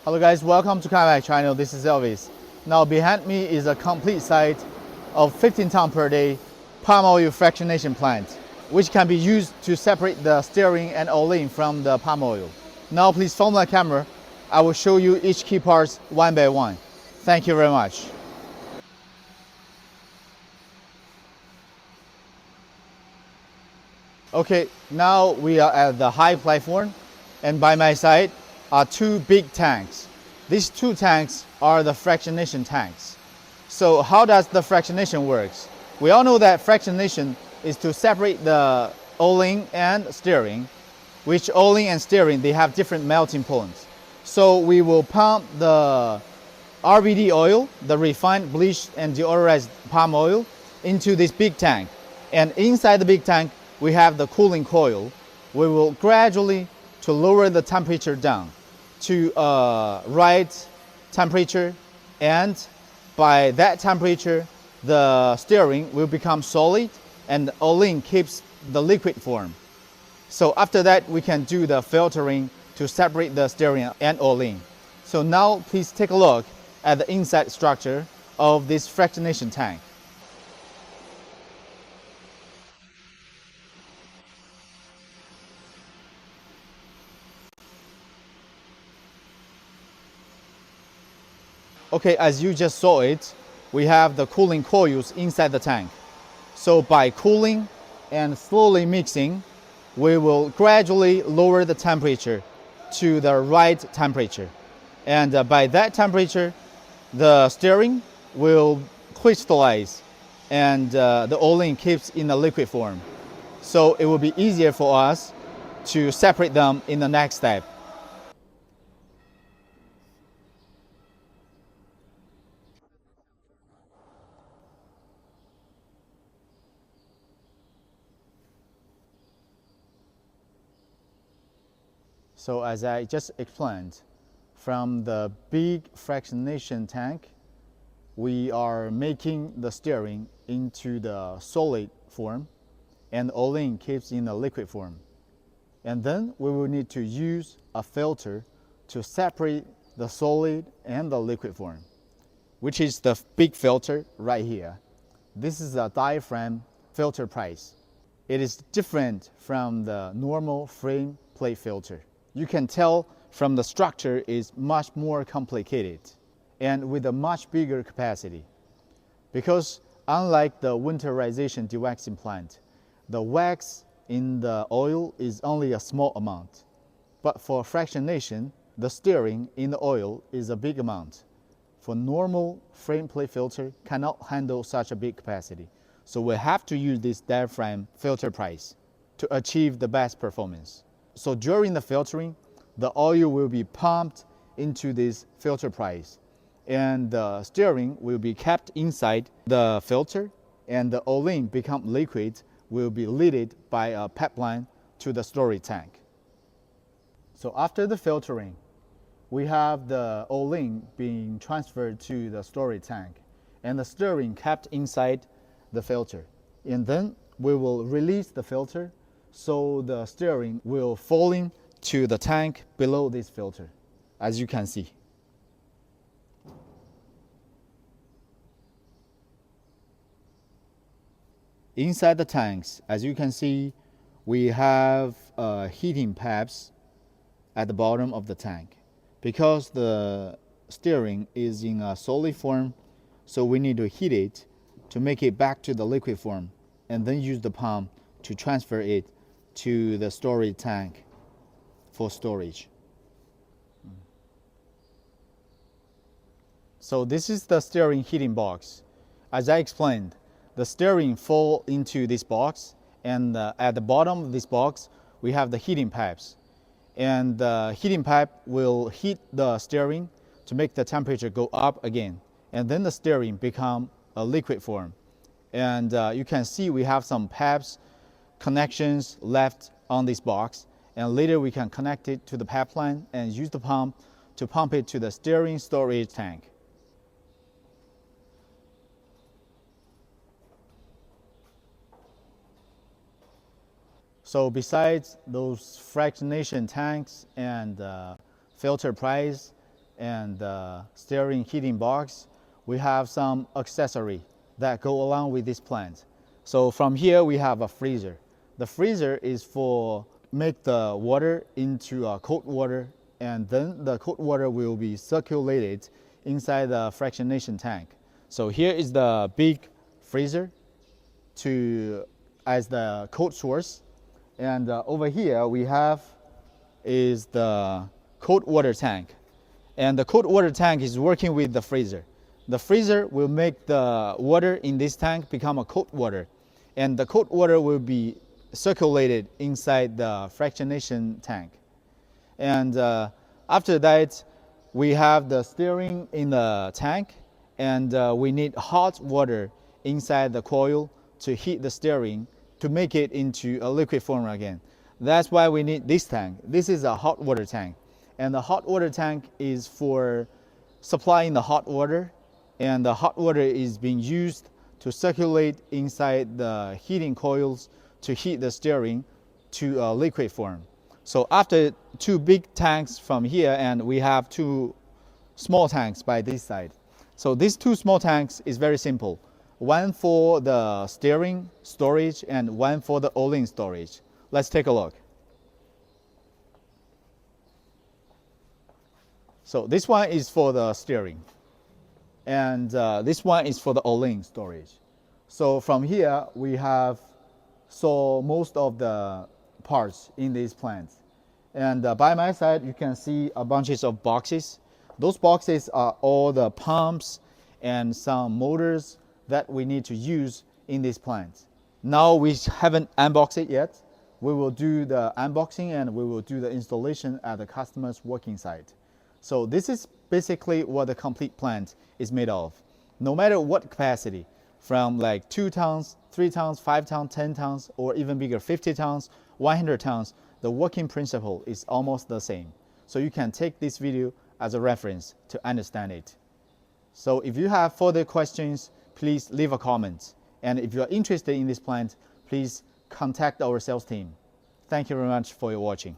Hello guys, welcome to Kayak channel. This is Elvis. Now behind me is a complete site of 15 ton per day palm oil fractionation plant, which can be used to separate the stearin and olein from the palm oil. Now please follow my camera. I will show you each key parts one by one. Thank you very much. Okay, now we are at the high platform, and by my side are two big tanks. These two tanks are the fractionation tanks. So how does the fractionation works? We all know that fractionation is to separate the olein and stearin, which olein and stearin, they have different melting points. So we will pump the RBD oil, the refined, bleached, and deodorized palm oil, into this big tank. And inside the big tank, we have the cooling coil. We will gradually to lower the temperature down to right temperature, and by that temperature, the stearin will become solid and the olein keeps the liquid form. So after that, we can do the filtering to separate the stearin and olein. So now please take a look at the inside structure of this fractionation tank. Okay, as you just saw it, we have the cooling coils inside the tank. So by cooling and slowly mixing, we will gradually lower the temperature to the right temperature. And by that temperature, the stearin will crystallize and the olein keeps in the liquid form. So it will be easier for us to separate them in the next step. So as I just explained, from the big fractionation tank, we are making the stearin into the solid form and olein keeps in the liquid form. And then we will need to use a filter to separate the solid and the liquid form, which is the big filter right here. This is a diaphragm filter price. It is different from the normal frame plate filter. You can tell from the structure is much more complicated and with a much bigger capacity. Because unlike the winterization dewaxing plant, the wax in the oil is only a small amount. But for fractionation, the stearin in the oil is a big amount. For normal frame plate filter cannot handle such a big capacity. So we have to use this diaphragm filter price to achieve the best performance. So during the filtering, the oil will be pumped into this filter price and the stearin will be kept inside the filter and the olein become liquid will be leaded by a pipeline to the storage tank. So after the filtering, we have the olein being transferred to the storage tank and the stearin kept inside the filter. And then we will release the filter so the stearin will fall into the tank below this filter, as you can see. Inside the tanks, as you can see, we have heating pipes at the bottom of the tank. Because the stearin is in a solid form, so we need to heat it to make it back to the liquid form and then use the pump to transfer it to the storage tank for storage. So this is the stearin heating box. As I explained, the stearin fall into this box and at the bottom of this box we have the heating pipes. And the heating pipe will heat the stearin to make the temperature go up again. And then the stearin become a liquid form. And you can see we have some pipes connections left on this box, and later we can connect it to the pipeline and use the pump to pump it to the stearin storage tank. So besides those fractionation tanks and filter price, and the steering heating box, we have some accessory that go along with this plant. So from here we have a freezer. The freezer is for make the water into cold water, and then the cold water will be circulated inside the fractionation tank. So here is the big freezer as the cold source, and over here we have is the cold water tank, and the cold water tank is working with the freezer. The freezer will make the water in this tank become a cold water, and the cold water will be circulated inside the fractionation tank. And after that, we have the steering in the tank, and we need hot water inside the coil to heat the steering to make it into a liquid form again. That's why we need this tank. This is a hot water tank, and the hot water tank is for supplying the hot water, and the hot water is being used to circulate inside the heating coils to heat the steering to a liquid form. So after two big tanks from here, and we have two small tanks by this side. So these two small tanks is very simple. One for the steering storage and one for the Olein storage. Let's take a look. So this one is for the steering, and this one is for the Olein storage. So from here we have most of the parts in these plants. And by my side, you can see a bunches of boxes. Those boxes are all the pumps and some motors that we need to use in this plant. Now we haven't unboxed it yet. We will do the unboxing and we will do the installation at the customer's working site. So this is basically what the complete plant is made of. No matter what capacity, from like 2 tons, 3 tons, 5 tons, 10 tons, or even bigger, 50 tons, 100 tons, the working principle is almost the same. So you can take this video as a reference to understand it. So if you have further questions, please leave a comment. And if you are interested in this plant, please contact our sales team. Thank you very much for your watching.